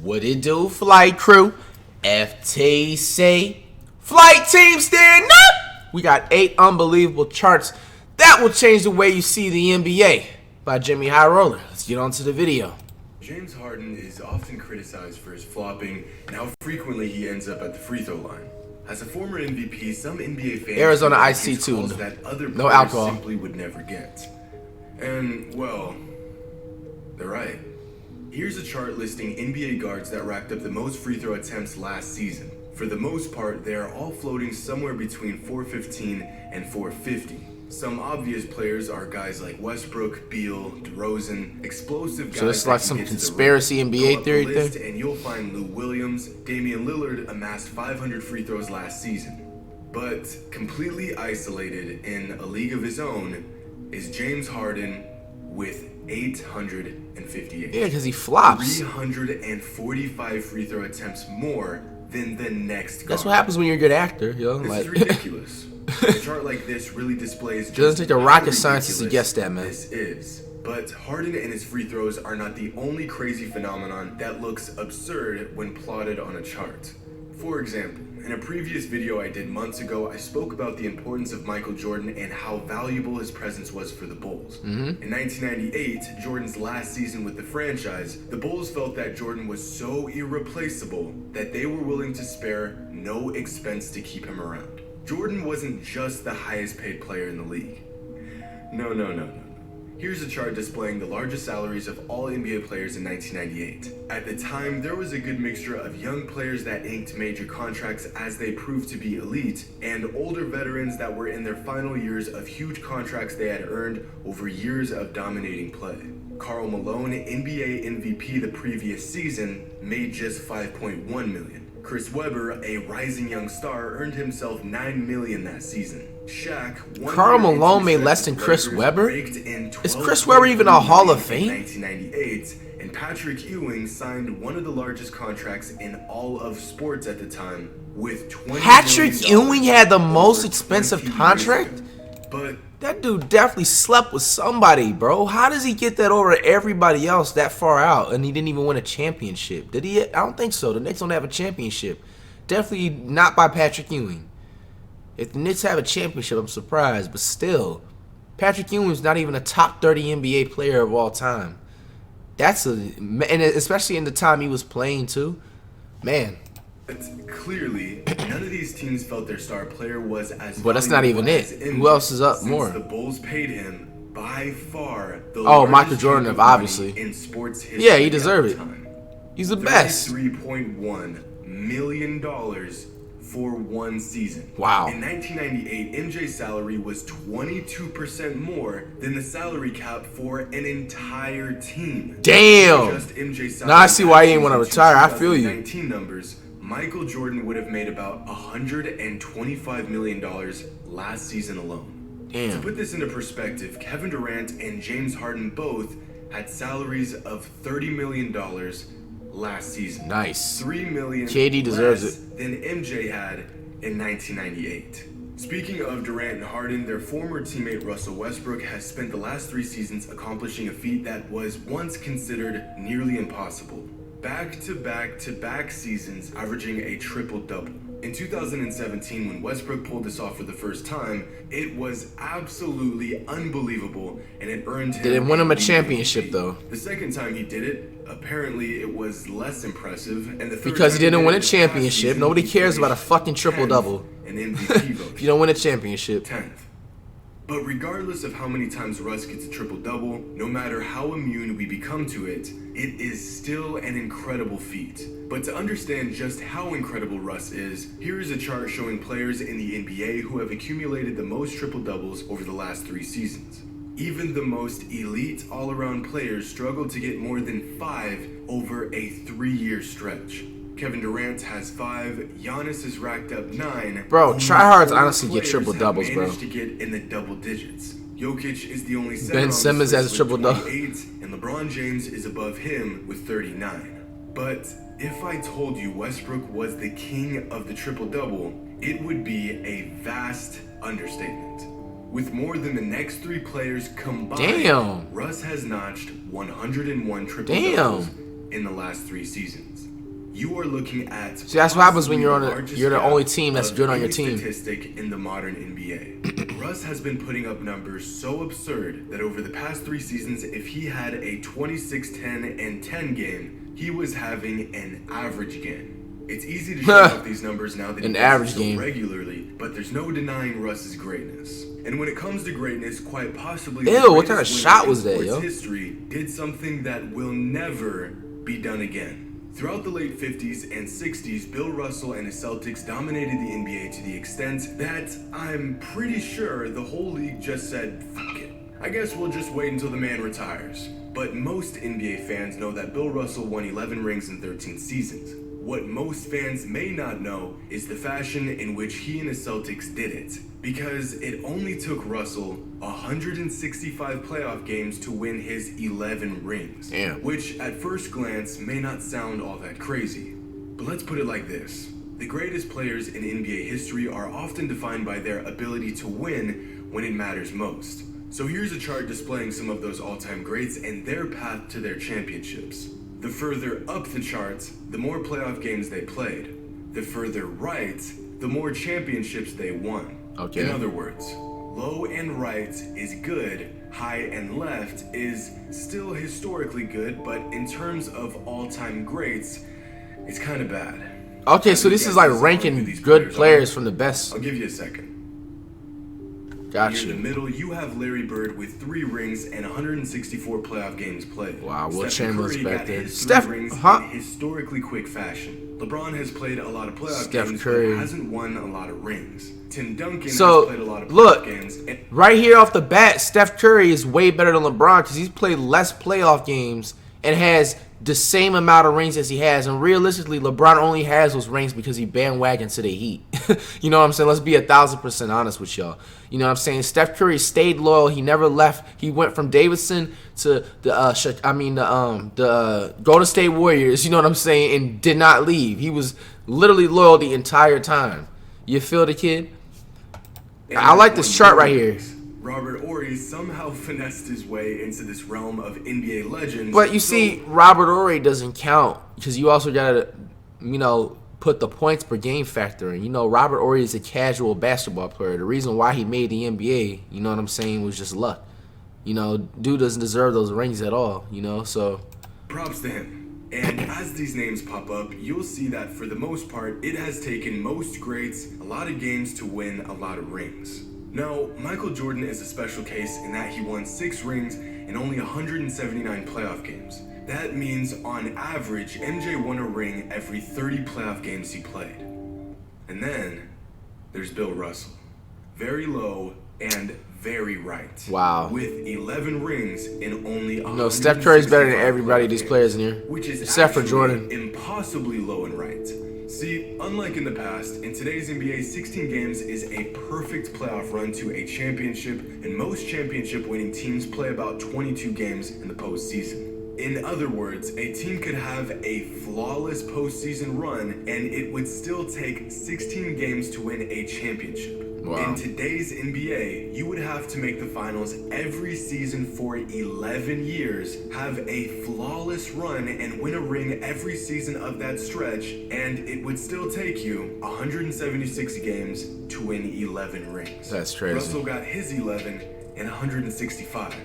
What it do, flight crew? FTC. Flight team stand up! We got 8 unbelievable charts that will change the way you see the NBA by Jimmy High Roller. Let's get on to the video. James Harden is often criticized for his flopping and how frequently he ends up at the free throw line. As a former MVP, some NBA fans Arizona IC too. that other No players alcohol. simply would never get. And, well, they're right. Here's a chart listing NBA guards that racked up the most free throw attempts last season. For the most part, they are all floating somewhere between 415 and 450. Some obvious players are guys like Westbrook, Beal, DeRozan, explosive guys. So it's like some conspiracy NBA theory thing? And you'll find Lou Williams. Damian Lillard amassed 500 free throws last season. But completely isolated in a league of his own is James Harden with 858. Yeah, because he flops. 345 free throw attempts more than the next guard. That's what happens when you're a good actor, yo. This Like, is ridiculous. A chart like this really displays just doesn't take the how rocket scientist to ridiculous guess that, man. This is. But Harden and his free throws are not the only crazy phenomenon that looks absurd when plotted on a chart. For example, in a previous video I did months ago, I spoke about the importance of Michael Jordan and how valuable his presence was for the Bulls. In 1998, Jordan's last season with the franchise, the Bulls felt that Jordan was so irreplaceable that they were willing to spare no expense to keep him around. Jordan wasn't just the highest paid player in the league. No. Here's a chart displaying the largest salaries of all NBA players in 1998. At the time, there was a good mixture of young players that inked major contracts as they proved to be elite, and older veterans that were in their final years of huge contracts they had earned over years of dominating play. Karl Malone, NBA MVP the previous season, made just $5.1 million. Chris Webber, a rising young star, earned himself $9 million that season. Shaq, Karl Malone made less than Chris Webber? Is Chris Webber even a Hall of Fame? 1998, and Patrick Ewing signed one of the largest contracts in all of sports at the time with $20 Patrick million Ewing had the most over expensive 20 years contract? ago. But That dude definitely slept with somebody, bro. How does he get that over everybody else that far out? And he didn't even win a championship. Did he? I don't think so. The Knicks don't have a championship. Definitely not by Patrick Ewing. If the Knicks have a championship, I'm surprised. But still, Patrick Ewing's not even a top 30 NBA player of all time. And especially in the time he was playing too. Man. clearly, none of these teams felt their star player was as But that's not even it. Who else is up more? The Bulls paid him by far the Michael Jordan, obviously. in sports history. Yeah, he deserved it. He's the best. $3.1 million for one season. Wow. In 1998, MJ's salary was 22% more than the salary cap for an entire team. Damn. Just MJ's salary Now I see why he ain't want to to retire. I feel you. 2019 numbers, Michael Jordan would have made about $125 million last season alone. Damn. To put this into perspective, Kevin Durant and James Harden both had salaries of $30 million last season. Nice. $3 million KD deserves less than MJ had in 1998. Speaking of Durant and Harden, their former teammate Russell Westbrook has spent the last 3 seasons accomplishing a feat that was once considered nearly impossible. Back-to-back-to-back seasons averaging a triple-double. In 2017, when Westbrook pulled this off for the first time, it was absolutely unbelievable, and it earned him... Didn't win him a MVP. championship, though. The second time he did it, apparently it was less impressive, and the third Because he time didn't win a did it last championship. season, Nobody he cares about a finished fucking triple-double. 10th in MVP vote. If you don't win a championship. 10th. But regardless of how many times Russ gets a triple-double, no matter how immune we become to it, it is still an incredible feat. But to understand just how incredible Russ is, here is a chart showing players in the NBA who have accumulated the most triple-doubles over the last 3 seasons. Even the most elite all-around players struggle to get more than 5 over a 3-year stretch. Kevin Durant has 5, Giannis has racked up 9. Bro, Only tryhards 4 honestly get players triple-doubles, have bro. managed to get in the double digits. Jokic is the only center Ben on this Simmons list has a with triple-double. 28, and LeBron James is above him with 39. But if I told you Westbrook was the king of the triple-double, it would be a vast understatement. With more than the next 3 players combined, Damn. Russ has notched 101 triple-doubles Damn. in the last 3 seasons. you are looking at. See, that's what happens when you're you're the only team that's good on your team. Statistic in the modern NBA. Russ has been putting up numbers so absurd that over the past 3 seasons, if he had a 26-10 and 10 game, he was having an average game. It's easy to show off these numbers now that he does so regularly, but there's no denying Russ's greatness. And when it comes to greatness, quite possibly, what kind of shot was that, yo? History did something that will never be done again. Throughout the late 50s and 60s, Bill Russell and his Celtics dominated the NBA to the extent that I'm pretty sure the whole league just said, fuck it. I guess we'll just wait until the man retires. But most NBA fans know that Bill Russell won 11 rings in 13 seasons. What most fans may not know is the fashion in which he and his Celtics did it. Because it only took Russell 165 playoff games to win his 11 rings. Damn. Which at first glance may not sound all that crazy. But let's put it like this. The greatest players in NBA history are often defined by their ability to win when it matters most. So here's a chart displaying some of those all-time greats and their path to their championships. The further up the charts, the more playoff games they played. The further right, the more championships they won. Okay. In other words, low and right is good, high and left is still historically good, but in terms of all-time greats, it's kind of bad. Okay, so this is like ranking good players from the best. I'll give you a second. Gotcha. Near the middle, you have Larry Bird with 3 rings and 164 playoff games played. Wow, Will Chamberlain's back there. Steph rings in historically quick fashion. LeBron has played a lot of playoff games, but hasn't won a lot of rings. Tim Duncan has played a lot of playoff games. Right here off the bat, Steph Curry is way better than LeBron because he's played less playoff games and has the same amount of rings as he has. And realistically, LeBron only has those rings because he bandwagoned to the Heat. You know what I'm saying? Let's be 1,000% honest with y'all. You know what I'm saying? Steph Curry stayed loyal. He never left. He went from Davidson to the Golden State Warriors. You know what I'm saying? And did not leave. He was literally loyal the entire time. You feel the kid? I like this chart right here. Robert Horry somehow finessed his way into this realm of NBA legends. But you see, Robert Horry doesn't count because you also got to, put the points per game factor in. Robert Horry is a casual basketball player. The reason why he made the NBA, you know what I'm saying, was just luck. Dude doesn't deserve those rings at all, so. Props to him. And as these names pop up, you'll see that for the most part, it has taken most greats a lot of games to win a lot of rings. Now, Michael Jordan is a special case in that he won 6 rings in only 179 playoff games. That means, on average, MJ won a ring every 30 playoff games he played. And then, there's Bill Russell. Very low and very right. Wow. With 11 rings in only Steph Curry's better than everybody these players in here. Which is except for Jordan. Impossibly low and right. See, unlike in the past, in today's NBA, 16 games is a perfect playoff run to a championship, and most championship-winning teams play about 22 games in the postseason. In other words, a team could have a flawless postseason run, and it would still take 16 games to win a championship. Wow. In today's NBA, you would have to make the finals every season for 11 years, have a flawless run, and win a ring every season of that stretch, and it would still take you 176 games to win 11 rings. That's crazy. Russell got his 11 in 165.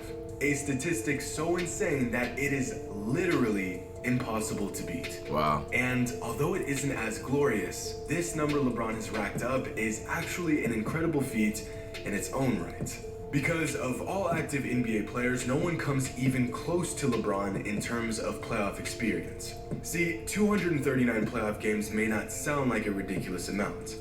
A statistic so insane that it is literally impossible to beat. Wow. And although it isn't as glorious, this number LeBron has racked up is actually an incredible feat in its own right. Because of all active NBA players, no one comes even close to LeBron in terms of playoff experience. See, 239 playoff games may not sound like a ridiculous amount.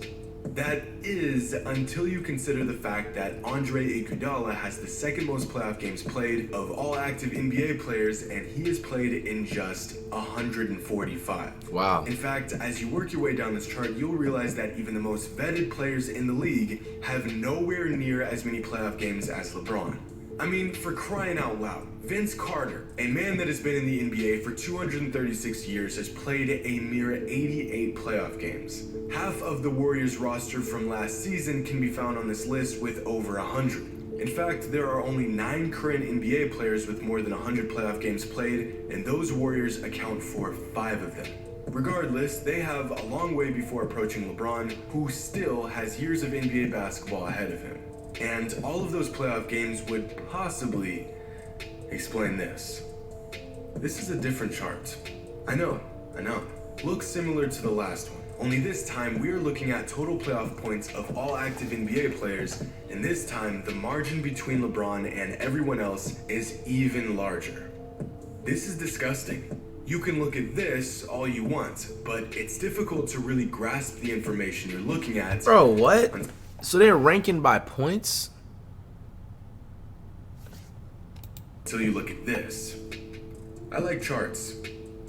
That is, until you consider the fact that Andre Iguodala has the second most playoff games played of all active NBA players, and he has played in just 145. Wow. In fact, as you work your way down this chart, you'll realize that even the most vetted players in the league have nowhere near as many playoff games as LeBron. I mean, for crying out loud, Vince Carter, a man that has been in the NBA for 236 years, has played a mere 88 playoff games. Half of the Warriors roster from last season can be found on this list with over 100. In fact, there are only 9 current NBA players with more than 100 playoff games played, and those Warriors account for 5 of them. Regardless, they have a long way before approaching LeBron, who still has years of NBA basketball ahead of him. And all of those playoff games would possibly explain this. This is a different chart. I know. Looks similar to the last one. Only this time we are looking at total playoff points of all active NBA players, and this time the margin between LeBron and everyone else is even larger. This is disgusting. You can look at this all you want, but it's difficult to really grasp the information you're looking at. Bro, what? So they're ranking by points? Until you look at this. I like charts.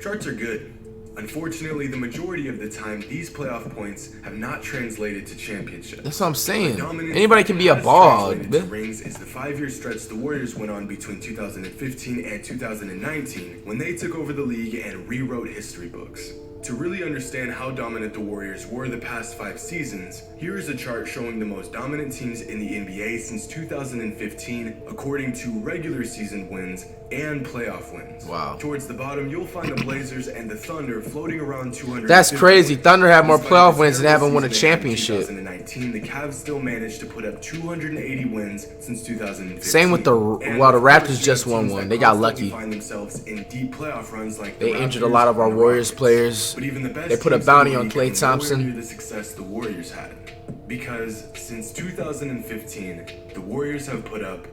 Charts are good. Unfortunately, the majority of the time, these playoff points have not translated to championships. That's what I'm saying. Anybody can be a ball. Rings is the 5-year stretch the Warriors went on between 2015 and 2019 when they took over the league and rewrote history books. To really understand how dominant the Warriors were the past 5 seasons, here is a chart showing the most dominant teams in the NBA since 2015 according to regular season wins and playoff wins. Wow. Towards the bottom, you'll find the Blazers and the Thunder floating around 200. That's crazy. Thunder have more playoff wins than haven't won a championship. 2019, the Cavs still managed to put up 280 wins since 2015. Same with the Raptors just won one. They got lucky. Find themselves in deep playoff runs like they injured a lot of our Warriors players. But even the best they put a bounty on Klay Thompson. The success the Warriors had, because since 2015, the Warriors have put up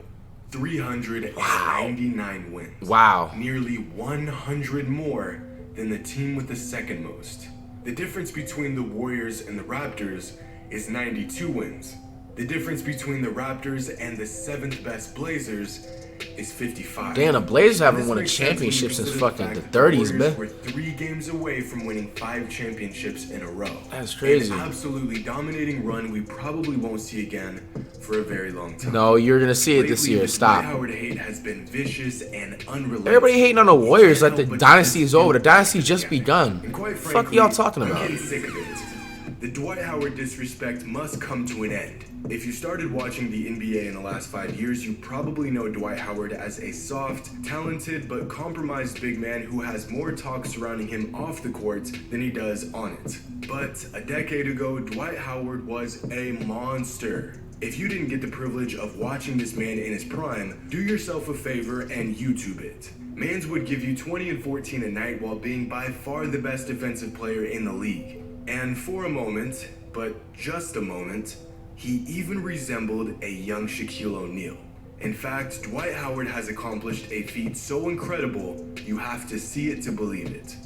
399 wins. Wow. Nearly 100 more than the team with the second most. The difference between the Warriors and the Raptors is 92 wins. The difference between the Raptors and the 7th best Blazers is 55. Damn, the Blazers haven't won a championship since fucking the 30s, man. We're 3 games away from winning 5 championships in a row. That's crazy. An absolutely dominating run we probably won't see again for a very long time. No, you're gonna see it this year. Stop. Howard hate has been vicious and unrelenting. Everybody hating on the Warriors like the dynasty is over. The dynasty's just begun. What the fuck are y'all talking about? I'm getting sick of it. The Dwight Howard disrespect must come to an end. If you started watching the NBA in the last 5 years, you probably know Dwight Howard as a soft, talented, but compromised big man who has more talk surrounding him off the court than he does on it. But a decade ago, Dwight Howard was a monster. If you didn't get the privilege of watching this man in his prime, do yourself a favor and YouTube it. Mans would give you 20 and 14 a night while being by far the best defensive player in the league. And for a moment, but just a moment, he even resembled a young Shaquille O'Neal. In fact, Dwight Howard has accomplished a feat so incredible, you have to see it to believe it.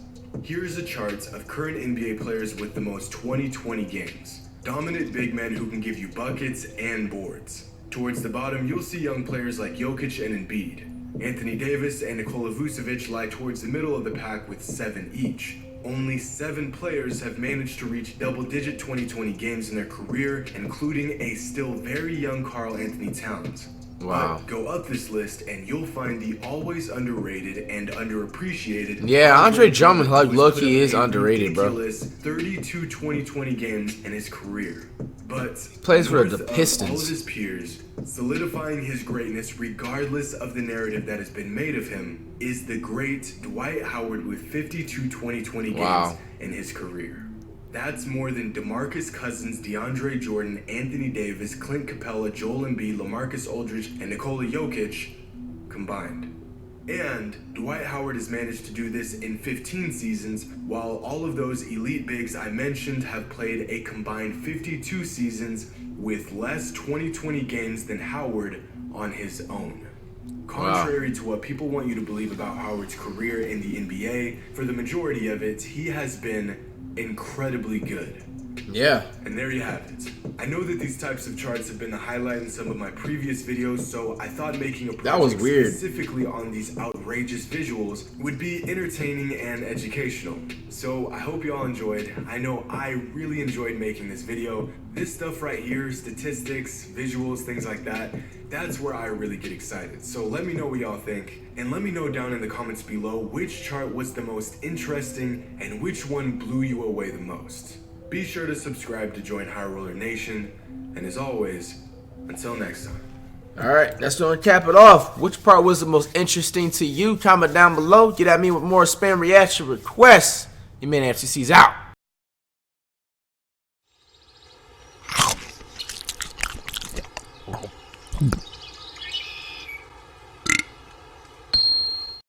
Here's a chart of current NBA players with the most 20-20 games. Dominant big men who can give you buckets and boards. Towards the bottom, you'll see young players like Jokic and Embiid. Anthony Davis and Nikola Vucevic lie towards the middle of the pack with 7 each. Only 7 players have managed to reach double-digit 20-20 games in their career, including a still very young Karl Anthony Towns. Wow. But go up this list and you'll find the always underrated and underappreciated. Yeah, Andre Drummond, like low-key, is underrated, bro. 32 20-20 games in his career. But plays for the north of Pistons. all of his peers, solidifying his greatness regardless of the narrative that has been made of him, is the great Dwight Howard with 52 20-20 games in his career. That's more than DeMarcus Cousins, DeAndre Jordan, Anthony Davis, Clint Capella, Joel Embiid, LaMarcus Aldridge, and Nikola Jokic combined. And Dwight Howard has managed to do this in 15 seasons, while all of those elite bigs I mentioned have played a combined 52 seasons with less 20-20 games than Howard on his own. Contrary to what people want you to believe about Howard's career in the NBA, for the majority of it, he has been incredibly good. Yeah. And there you have it. I know that these types of charts have been the highlight in some of my previous videos, so I thought making a project specifically on these outrageous visuals would be entertaining and educational. So I hope y'all enjoyed. I know I really enjoyed making this video. This stuff right here, statistics, visuals, things like that, that's where I really get excited. So let me know what y'all think, and let me know down in the comments below which chart was the most interesting and which one blew you away the most. Be sure to subscribe to join High Roller Nation, and as always, until next time. Alright, that's going to cap it off. Which part was the most interesting to you? Comment down below. Get at me with more spam reaction requests. Your man FCC's out.